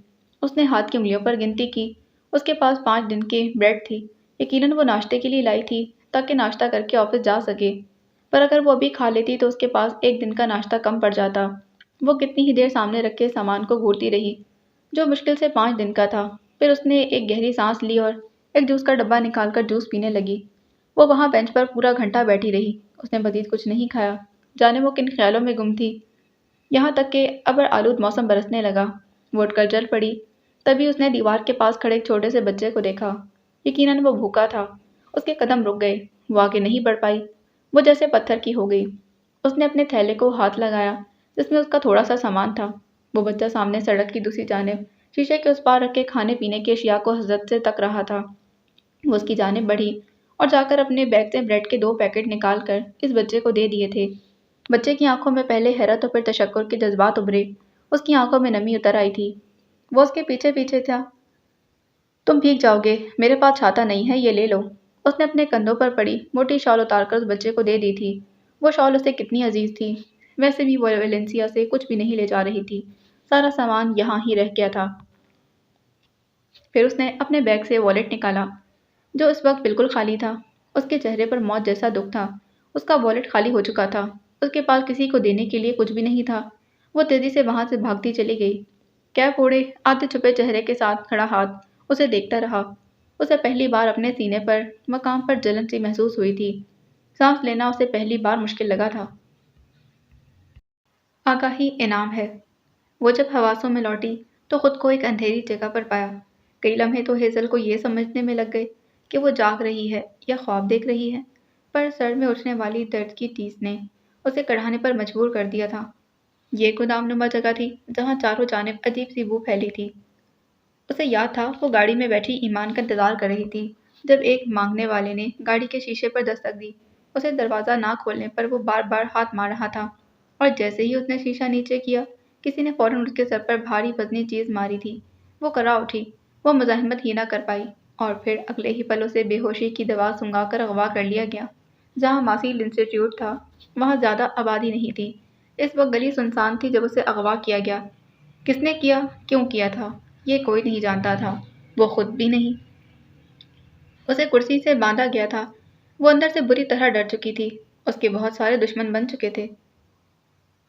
اس نے ہاتھ کی انگلیوں پر گنتی کی۔ اس کے پاس 5 دن کی بریڈ تھی۔ یقیناً وہ ناشتے کے لیے لائی تھی تاکہ ناشتہ کر کے آفس جا سکے، پر اگر وہ ابھی کھا لیتی تو اس کے پاس ایک دن کا ناشتہ کم پڑ جاتا۔ وہ کتنی ہی دیر سامنے رکھے سامان کو گھورتی رہی جو مشکل سے 5 دن کا تھا۔ پھر اس نے ایک گہری سانس لی اور ایک جوس کا ڈبہ نکال کر جوس پینے لگی۔ وہ وہاں بینچ پر پورا گھنٹہ بیٹھی رہی۔ اس نے مزید کچھ نہیں کھایا، جانے وہ کن خیالوں میں گم تھی۔ یہاں تک کہ ابر آلود موسم برسنے لگا۔ وہ اٹھ کر چل پڑی۔ تبھی اس نے دیوار کے پاس کھڑے ایک چھوٹے سے بچے کو دیکھا۔ یقیناً وہ بھوکا تھا۔ اس کے قدم رک گئے۔ وہ آگے نہیں بڑھ پائی۔ وہ جیسے پتھر کی ہو گئی۔ اس نے اپنے تھیلے کو ہاتھ لگایا جس میں اس کا تھوڑا سا سامان تھا۔ وہ بچہ سامنے سڑک کی دوسری جانب شیشے کے اس پار رکھ کے کھانے پینے کی اشیاء کو حسرت سے تک رہا تھا۔ وہ اس کی جانب بڑھی اور جا کر اپنے بیگ سے بریڈ کے 2 پیکٹ نکال کر اس بچے کو دے دیے تھے۔ بچے کی آنکھوں میں پہلے حیرت اور پھر تشکر کے جذبات ابھرے۔ اس کی آنکھوں میں نمی اتر آئی تھی۔ وہ اس کے پیچھے پیچھے تھا۔ تم بھیگ جاؤ گے، میرے پاس چھاتا نہیں ہے، یہ لے لو۔ اس نے اپنے کندھوں پر پڑی موٹی شال اتار کر اس بچے کو دے دی تھی۔ وہ شال اسے کتنی عزیز تھی۔ ویسے بھی وہ ویلنسیا سے کچھ بھی نہیں لے جا رہی تھی۔ سارا سامان یہاں ہی رہ گیا تھا۔ پھر اس نے اپنے بیگ سے والیٹ نکالا جو اس وقت بالکل خالی تھا۔ اس کے چہرے پر موت جیسا دکھ تھا۔ اس کا والیٹ خالی ہو چکا تھا۔ اس کے پاس کسی کو دینے کے لیے کچھ بھی نہیں تھا۔ وہ تیزی سے وہاں سے بھاگتی چلی گئی۔ کیپ اوڑھے آدھے چھپے چہرے کے ساتھ کھڑا ہاتھ اسے دیکھتا رہا۔ اسے پہلی بار اپنے سینے پر مقام پر جلن سی محسوس ہوئی تھی۔ سانس لینا اسے پہلی بار مشکل لگا تھا۔ آگاہی انعام ہے۔ وہ جب حواسوں میں لوٹی تو خود کو ایک اندھیری جگہ پر پایا۔ کئی لمحے تو ہیزل کو یہ سمجھنے میں لگ گئے کہ وہ جاگ رہی ہے یا خواب دیکھ رہی ہے، پر سر میں اٹھنے والی درد کی ٹیس نے اسے کڑھانے پر مجبور کر دیا تھا۔ یہ گودام نما جگہ تھی جہاں چاروں جانب عجیب سی بو پھیلی تھی۔ اسے یاد تھا وہ گاڑی میں بیٹھی ایمان کا انتظار کر رہی تھی جب ایک مانگنے والے نے گاڑی کے شیشے پر دستک دی۔ اسے دروازہ نہ کھولنے پر وہ بار بار ہاتھ مار رہا تھا، اور جیسے ہی اس نے شیشہ نیچے کیا کسی نے فوراً اس کے سر پر بھاری وزنی چیز ماری تھی۔ وہ کرا اٹھی۔ وہ مزاحمت ہی نہ کر پائی اور پھر اگلے ہی پل اسے بے ہوشی کی دوا سنگھا کر اغوا کر لیا گیا۔ جہاں ماسیل انسٹیٹیوٹ تھا وہاں زیادہ آبادی نہیں تھی۔ اس وقت گلی سنسان تھی جب اسے اغوا کیا گیا۔ کس نے کیا، کیوں کیا تھا، یہ کوئی نہیں جانتا تھا، وہ خود بھی نہیں۔ اسے کرسی سے باندھا گیا تھا۔ وہ اندر سے بری طرح ڈر چکی تھی۔ اس کے بہت سارے دشمن بن چکے تھے۔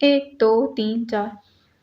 1, 2, 3, 4।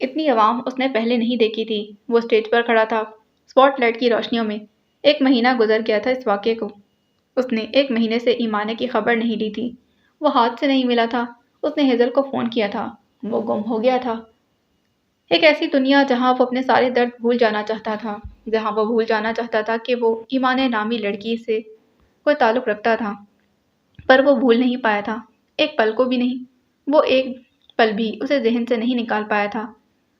اتنی عوام اس نے پہلے نہیں دیکھی تھی۔ وہ اسٹیج پر کھڑا تھا، اسپاٹ لائٹ کی روشنیوں میں۔ 1 مہینہ گزر گیا تھا اس واقعے کو۔ اس نے 1 مہینے سے ایمانے کی خبر نہیں لی تھی۔ وہ ہاتھ سے نہیں ملا تھا۔ اس نے ہیزل کو فون کیا تھا۔ وہ گم ہو گیا تھا۔ ایک ایسی دنیا جہاں وہ اپنے سارے درد بھول جانا چاہتا تھا، جہاں وہ بھول جانا چاہتا تھا کہ وہ ایمان نامی لڑکی سے کوئی تعلق رکھتا تھا، پر وہ بھول نہیں پایا تھا، ایک پل کو بھی نہیں۔ وہ ایک پل بھی اسے ذہن سے نہیں نکال پایا تھا۔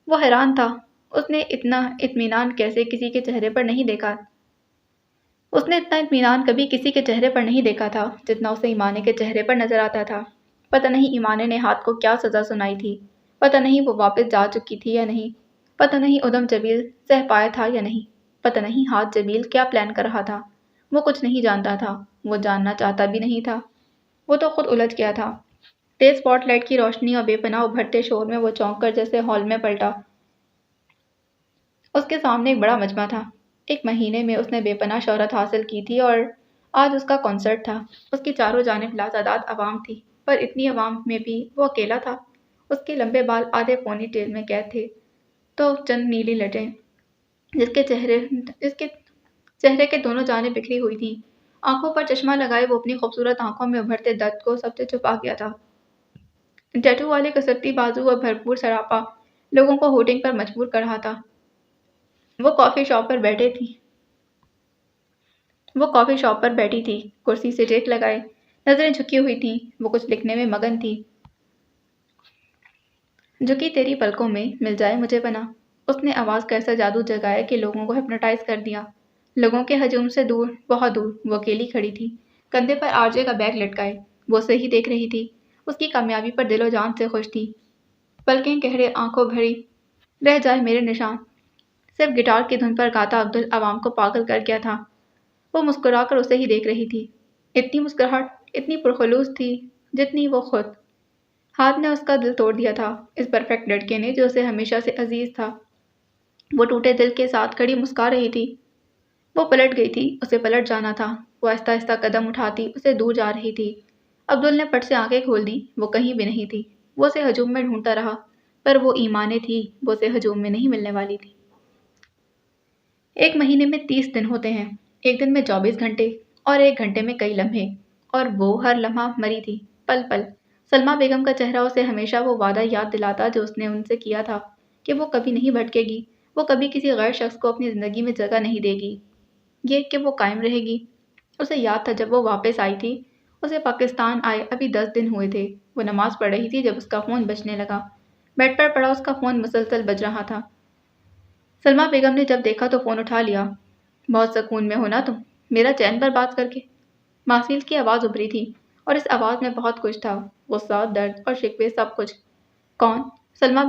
وہ حیران تھا، اس نے اتنا اطمینان کیسے کسی کے چہرے پر نہیں دیکھا۔ اس نے اتنا اطمینان کبھی کسی کے چہرے پر نہیں دیکھا تھا جتنا اسے ایمانے کے چہرے پر نظر آتا تھا۔ پتہ نہیں ایمانے نے ہاتھ کو کیا سزا سنائی تھی، پتہ نہیں وہ واپس جا چکی تھی یا نہیں، پتہ نہیں ادم جمیل سہ پایا تھا یا نہیں، پتہ نہیں ہاتھ جمیل کیا پلان کر رہا تھا۔ وہ کچھ نہیں جانتا تھا، وہ جاننا چاہتا بھی نہیں تھا۔ وہ تو خود الجھ گیا تھا۔ تیز اسپاٹ لائٹ کی روشنی اور بے پناہ ابھرتے شور میں وہ چونک کر جیسے ہال میں پلٹا۔ اس کے سامنے ایک بڑا مجمع تھا۔ 1 مہینے میں اس نے بے پناہ شہرت حاصل کی تھی اور آج اس کا کنسرٹ تھا۔ اس کی چاروں جانب لاتعداد عوام تھی، پر اتنی عوام میں بھی وہ اکیلا تھا۔ اس کے لمبے بال آدھے پونی ٹیل میں قید تھے، تو چند نیلی لٹیں جس کے چہرے کے دونوں جانب بکھری ہوئی تھیں۔ آنکھوں پر چشمہ لگائے وہ اپنی خوبصورت آنکھوں میں ابھرتے درد کو سب سے چھپا گیا تھا۔ ٹیٹو والے کسرتی بازو اور بھرپور سراپا لوگوں کو ہوٹنگ پر مجبور کر رہا تھا۔ وہ کافی شاپ پر بیٹھی تھی، کرسی سے ٹیک لگائے، نظریں جھکی ہوئی تھیں۔ وہ کچھ لکھنے میں مگن تھی۔ جھکی تیری پلکوں میں مل جائے مجھے پناہ۔ اس نے آواز کا ایسا جادو جگایا کہ لوگوں کو ہپنوٹائز کر دیا۔ لوگوں کے ہجوم سے دور، بہت دور، وہ اکیلی کھڑی تھی، کندھے پر آرجے کا بیگ لٹکائے۔ وہ اسے ہی دیکھ رہی تھی، اس کی کامیابی پر دل و جان سے خوش تھی۔ پلکیں گہرے، آنکھوں بھری، رہ جائے میرے نشان۔ صرف گٹار کی دھن پر گاتا عبدل عوام کو پاگل کر گیا تھا۔ وہ مسکرا کر اسے ہی دیکھ رہی تھی، اتنی مسکراہٹ، اتنی پرخلوص تھی جتنی وہ خود۔ ہاتھ نے اس کا دل توڑ دیا تھا، اس پرفیکٹ لڑکے نے جو اسے ہمیشہ سے عزیز تھا۔ وہ ٹوٹے دل کے ساتھ کھڑی مسکرا رہی تھی۔ وہ پلٹ گئی تھی، اسے پلٹ جانا تھا۔ وہ آہستہ آہستہ قدم اٹھاتی اسے دور جا رہی تھی۔ عبدل نے پٹ سے آنکھیں کھول دیں، وہ کہیں بھی نہیں تھی۔ وہ اسے ہجوم میں ڈھونڈتا رہا، پر وہ ایمانے تھی، وہ اسے ہجوم میں نہیں ملنے والی تھی۔ 1 مہینے میں 30 دن ہوتے ہیں، ایک دن میں 24 گھنٹے، اور ایک گھنٹے میں کئی لمحے، اور وہ ہر لمحہ مری تھی، پل پل۔ سلمیٰ بیگم کا چہرہ اسے ہمیشہ وہ وعدہ یاد دلاتا جو اس نے ان سے کیا تھا کہ وہ کبھی نہیں بھٹکے گی، وہ کبھی کسی غیر شخص کو اپنی زندگی میں جگہ نہیں دے گی، یہ کہ وہ قائم رہے گی۔ اسے یاد تھا جب وہ واپس آئی تھی، اسے پاکستان آئے ابھی 10 دن ہوئے تھے۔ وہ نماز پڑھ رہی تھی جب اس کا فون بجنے لگا۔ بیڈ پر پڑا اس کا فون مسلسل بج رہا تھا۔ سلمیٰ بیگم نے جب دیکھا تو فون اٹھا لیا۔ بہت سکون میں ہو نا تم، میرا چین پر بات کر کے؟ معسول کی آواز ابھری تھی، اور اس آواز میں بہت کچھ تھا، غصہ، درد اور شکوے، سب کچھ۔ کون؟ سلمیٰ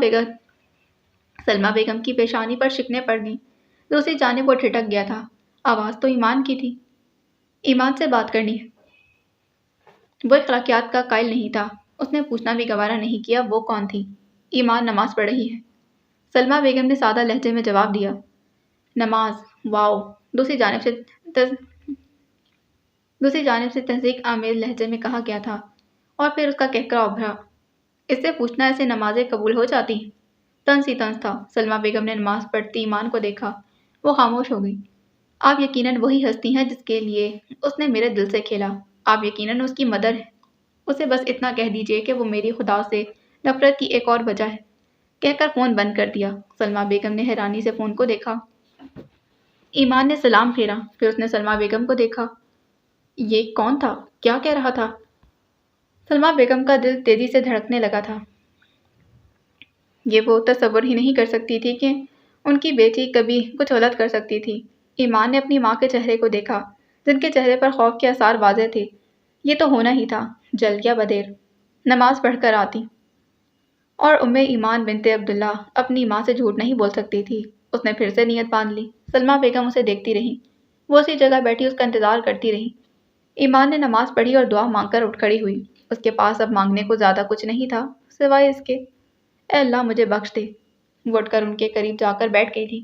بیگم کی پیشانی پر شکنیں پڑ گئیں۔ دوسری جانب وہ ٹھٹک گیا تھا، آواز تو ایمان کی تھی۔ ایمان سے بات کرنی ہے۔ وہ اخلاقیات کا قائل نہیں تھا، اس نے پوچھنا بھی گوارا نہیں کیا وہ کون تھی۔ ایمان نماز پڑھ رہی ہے، سلمیٰ بیگم نے سادہ لہجے میں جواب دیا۔ نماز، واؤ! دوسری جانب سے تصدیق آمیز لہجے میں کہا گیا تھا، اور پھر اس کا کہکرا ابھرا۔ اس سے پوچھنا ایسے نمازیں قبول ہو جاتی ہیں؟ طنز ہی طنز تھا۔ سلمیٰ بیگم نے نماز پڑھتی ایمان کو دیکھا، وہ خاموش ہو گئی۔ آپ یقیناً وہی ہستی ہیں جس کے لیے اس نے میرے دل سے کھیلا، آپ یقیناً اس کی مدر ہیں۔ اسے بس اتنا کہہ دیجیے کہ وہ میری خدا سے نفرت کی ایک اور وجہ ہے، کہہ کر فون بند کر دیا۔ سلمیٰ بیگم نے حیرانی سے فون کو دیکھا۔ ایمان نے سلام پھیرا، پھر اس نے سلمیٰ بیگم کو دیکھا۔ یہ کون تھا؟ کیا کہہ رہا تھا؟ سلمیٰ بیگم کا دل تیزی سے دھڑکنے لگا تھا۔ یہ وہ تصور ہی نہیں کر سکتی تھی کہ ان کی بیٹی کبھی کچھ غلط کر سکتی تھی۔ ایمان نے اپنی ماں کے چہرے کو دیکھا، جن کے چہرے پر خوف کے آثار واضح تھے۔ یہ تو ہونا ہی تھا، جلد یا بدیر، نماز پڑھ کر آتی۔ اور ایمان بنت عبداللہ اپنی ماں سے جھوٹ نہیں بول سکتی تھی۔ اس نے پھر سے نیت باندھ لی۔ سلمیٰ بیگم اسے دیکھتی رہی، وہ اسی جگہ بیٹھی اس کا انتظار کرتی رہی۔ ایمان نے نماز پڑھی اور دعا مانگ کر اٹھ کھڑی ہوئی۔ اس کے پاس اب مانگنے کو زیادہ کچھ نہیں تھا، سوائے اس کے، اے اللہ مجھے بخش دے۔ وہ اٹھ کر ان کے قریب جا کر بیٹھ گئی تھی۔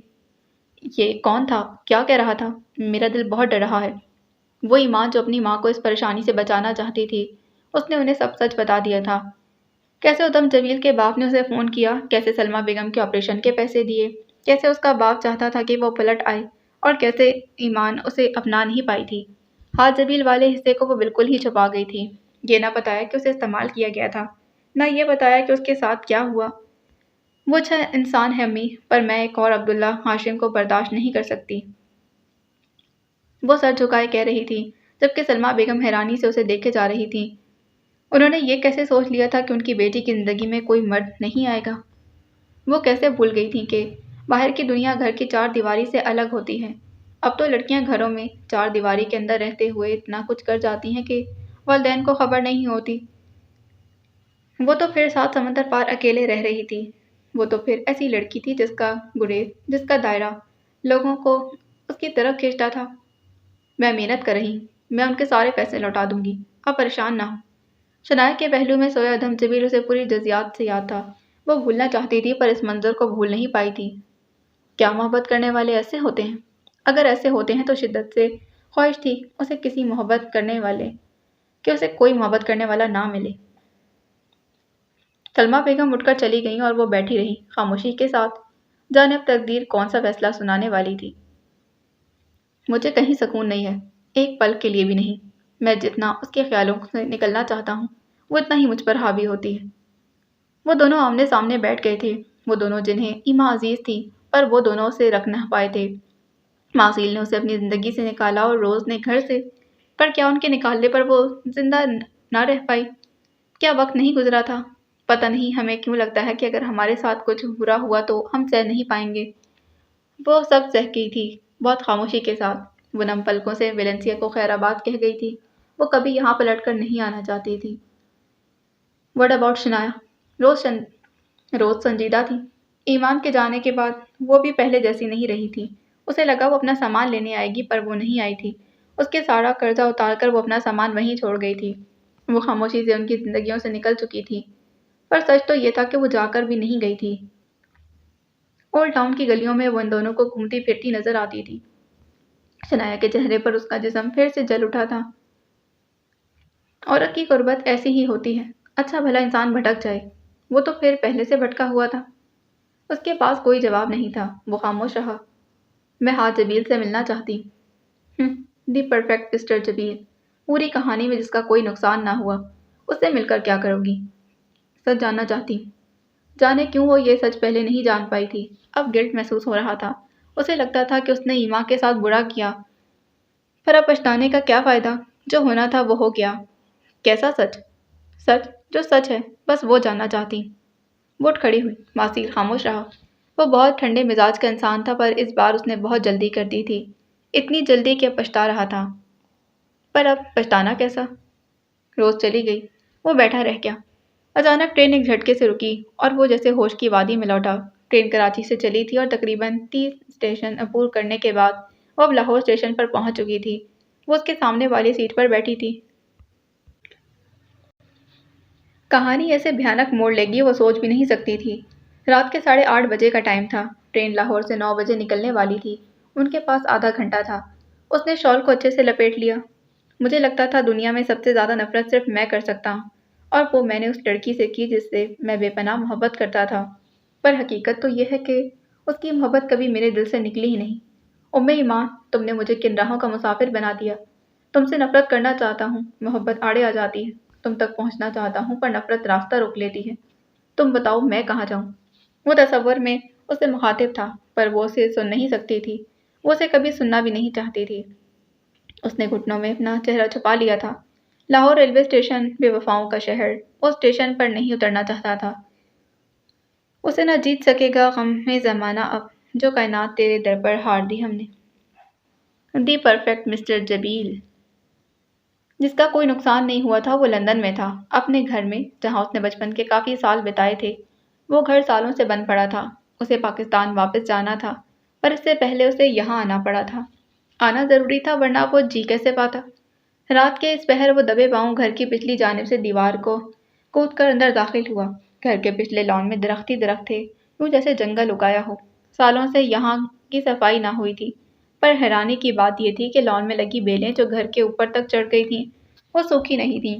یہ کون تھا؟ کیا کہہ رہا تھا؟ میرا دل بہت ڈر رہا ہے۔ وہ ایمان جو اپنی ماں کو اس پریشانی سے بچانا چاہتی تھی، اس نے انہیں سب سچ بتا دیا تھا۔ کیسے ادم جمیل کے باپ نے اسے فون کیا، کیسے سلمہ بیگم کے آپریشن کے پیسے دیے، کیسے اس کا باپ چاہتا تھا کہ وہ پلٹ آئے، اور کیسے ایمان اسے اپنا نہیں پائی تھی۔ ہاتھ جمیل والے حصے کو وہ بالکل ہی چھپا گئی تھی۔ یہ نہ بتایا کہ اسے استعمال کیا گیا تھا، نہ یہ بتایا کہ اس کے ساتھ کیا ہوا۔ وہ اچھا انسان ہے امی، پر میں ایک اور عبداللہ ہاشم کو برداشت نہیں کر سکتی۔ وہ سر جھکائے کہہ رہی تھی، جبکہ سلمہ بیگم حیرانی سے اسے دیکھے جا رہی تھی۔ انہوں نے یہ کیسے سوچ لیا تھا کہ ان کی بیٹی کی زندگی میں کوئی مرد نہیں آئے گا؟ وہ کیسے بھول گئی تھیں کہ باہر کی دنیا گھر کی چار دیواری سے الگ ہوتی ہے۔ اب تو لڑکیاں گھروں میں چار دیواری کے اندر رہتے ہوئے اتنا کچھ کر جاتی ہیں کہ والدین کو خبر نہیں ہوتی۔ وہ تو پھر سات سمندر پار اکیلے رہ رہی تھی۔ وہ تو پھر ایسی لڑکی تھی جس کا گریز، جس کا دائرہ لوگوں کو اس کی طرف کھینچتا تھا۔ میں محنت کر رہی، میں ان کے سارے پیسے لوٹا دوں گی، آپ پریشان نہ ہو۔ شنایا کے پہلو میں سویا ادھم جبیل اسے پوری جزیات سے یاد تھا۔ وہ بھولنا چاہتی تھی پر اس منظر کو بھول نہیں پائی تھی۔ کیا محبت کرنے والے ایسے ہوتے ہیں؟ اگر ایسے ہوتے ہیں تو شدت سے خواہش تھی اسے کسی محبت کرنے والے کہ اسے کوئی محبت کرنے والا نہ ملے۔ سلمہ بیگم اٹھ کر چلی گئیں اور وہ بیٹھی رہی خاموشی کے ساتھ، جانے اب تقدیر کون سا فیصلہ سنانے والی تھی۔ مجھے کہیں سکون نہیں ہے، ایک پل کے لیے بھی نہیں۔ میں جتنا اس کے خیالوں سے نکلنا چاہتا ہوں وہ اتنا ہی مجھ پر حاوی ہوتی ہے۔ وہ دونوں آمنے سامنے بیٹھ گئے تھے، وہ دونوں جنہیں ایما عزیز تھی پر وہ دونوں اسے رکھ نہ پائے تھے۔ معسیل نے اسے اپنی زندگی سے نکالا اور روز نے گھر سے، پر کیا ان کے نکالنے پر وہ زندہ نہ رہ پائی؟ کیا وقت نہیں گزرا تھا؟ پتہ نہیں ہمیں کیوں لگتا ہے کہ اگر ہمارے ساتھ کچھ برا ہوا تو ہم سہ نہیں پائیں گے۔ وہ سب سہ گئی تھی، بہت خاموشی کے ساتھ۔ وہ نم پلکوں سے ویلنسیا کو خیر آباد کہہ گئی تھی، وہ کبھی یہاں پلٹ کر نہیں آنا چاہتی تھی۔ What about شنایا؟ روز سنجیدہ تھی۔ ایمان کے جانے کے بعد وہ بھی پہلے جیسی نہیں رہی تھی۔ اسے لگا وہ اپنا سامان لینے آئے گی پر وہ نہیں آئی تھی۔ اس کے سارا قرضہ اتار کر وہ اپنا سامان وہیں چھوڑ گئی تھی۔ وہ خاموشی سے ان کی زندگیوں سے نکل چکی تھی، پر سچ تو یہ تھا کہ وہ جا کر بھی نہیں گئی تھی۔ اولڈ ٹاؤن کی گلیوں میں وہ ان دونوں کو گھومتی پھرتی نظر آتی تھی۔ شنایا کے چہرے پر اس کا جسم پھر سے جل اٹھا تھا۔ عورت کی قربت ایسی ہی ہوتی ہے، اچھا بھلا انسان بھٹک جائے، وہ تو پھر پہلے سے بھٹکا ہوا تھا۔ اس کے پاس کوئی جواب نہیں تھا، وہ خاموش رہا۔ میں ہاتھ جبیل سے ملنا چاہتی۔ دی پرفیکٹ مسٹر جبیل، پوری کہانی میں جس کا کوئی نقصان نہ ہوا، اس سے مل کر کیا کرو گی؟ سچ جاننا چاہتی۔ جانے کیوں وہ یہ سچ پہلے نہیں جان پائی تھی، اب گلٹ محسوس ہو رہا تھا۔ اسے لگتا تھا کہ اس نے ایما کے ساتھ برا کیا، پر اب پچھتانے کا کیا فائدہ؟ جو ہونا تھا وہ ہو گیا۔ کیسا سچ؟ سچ جو سچ ہے، بس وہ جاننا چاہتی۔ وہ اٹھ کھڑی ہوئی، معسیل خاموش رہا۔ وہ بہت ٹھنڈے مزاج کا انسان تھا پر اس بار اس نے بہت جلدی کر دی تھی، اتنی جلدی کہ پچھتا رہا تھا۔ پر اب پچھتانا کیسا؟ روز چلی گئی، وہ بیٹھا رہ گیا۔ اچانک ٹرین ایک جھٹکے سے رکی اور وہ جیسے ہوش کی وادی میں لوٹا۔ ٹرین کراچی سے چلی تھی اور تقریباً 30 اسٹیشن عبور کرنے کے بعد وہ اب لاہور اسٹیشن پر پہنچ چکی تھی۔ وہ اس کے سامنے والی سیٹ پر بیٹھی تھی۔ کہانی ایسے بھیانک موڑ لے گی وہ سوچ بھی نہیں سکتی تھی۔ رات کے 8:30 بجے کا ٹائم تھا۔ ٹرین لاہور سے 9 بجے نکلنے والی تھی۔ ان کے پاس آدھا گھنٹہ تھا۔ اس نے شال کو اچھے سے لپیٹ لیا۔ مجھے لگتا تھا دنیا میں سب سے زیادہ نفرت صرف میں کر سکتا ہوں، اور وہ میں نے اس لڑکی سے کی جس سے میں بے پناہ محبت کرتا تھا۔ پر حقیقت تو یہ ہے کہ اس کی محبت کبھی میرے دل سے نکلی ہی نہیں۔ ایمان، تم نے مجھے کن راہوں کا مسافر بنا دیا۔ تم سے نفرت کرنا چاہتا ہوں، محبت آڑے آ جاتی ہے۔ تم تک پہنچنا چاہتا ہوں پر نفرت راستہ روک لیتی ہے۔ تم بتاؤ میں کہاں جاؤں؟ وہ تصور میں اس سے مخاطب تھا پر وہ اسے سن نہیں سکتی تھی، وہ اسے کبھی سننا بھی نہیں چاہتی تھی۔ اس نے گھٹنوں میں اپنا چہرہ چھپا لیا تھا۔ لاہور ریلوے اسٹیشن بے وفاؤں کا شہر، وہ اسٹیشن پر نہیں اترنا چاہتا تھا۔ اسے نہ جیت سکے گا غم میں زمانہ اب، جو کائنات تیرے در پر ہار دی ہم نے۔ دی پرفیکٹ مسٹر جبیل جس کا کوئی نقصان نہیں ہوا تھا وہ لندن میں تھا، اپنے گھر میں جہاں اس نے بچپن کے کافی سال بتائے تھے۔ وہ گھر سالوں سے بند پڑا تھا۔ اسے پاکستان واپس جانا تھا پر اس سے پہلے اسے یہاں آنا پڑا تھا۔ آنا ضروری تھا ورنہ وہ جی کیسے پاتا؟ رات کے اس پہر وہ دبے پاؤں گھر کی پچھلی جانب سے دیوار کو کود کر اندر داخل ہوا۔ گھر کے پچھلے لان میں درخت ہی درخت تھے، یوں جیسے جنگل اگایا ہو۔ سالوں سے یہاں کی صفائی نہ ہوئی تھی، پر حیرانی کی بات یہ تھی کہ لان میں لگی بیلیں جو گھر کے اوپر تک چڑھ گئی تھیں وہ سوکھی نہیں تھیں،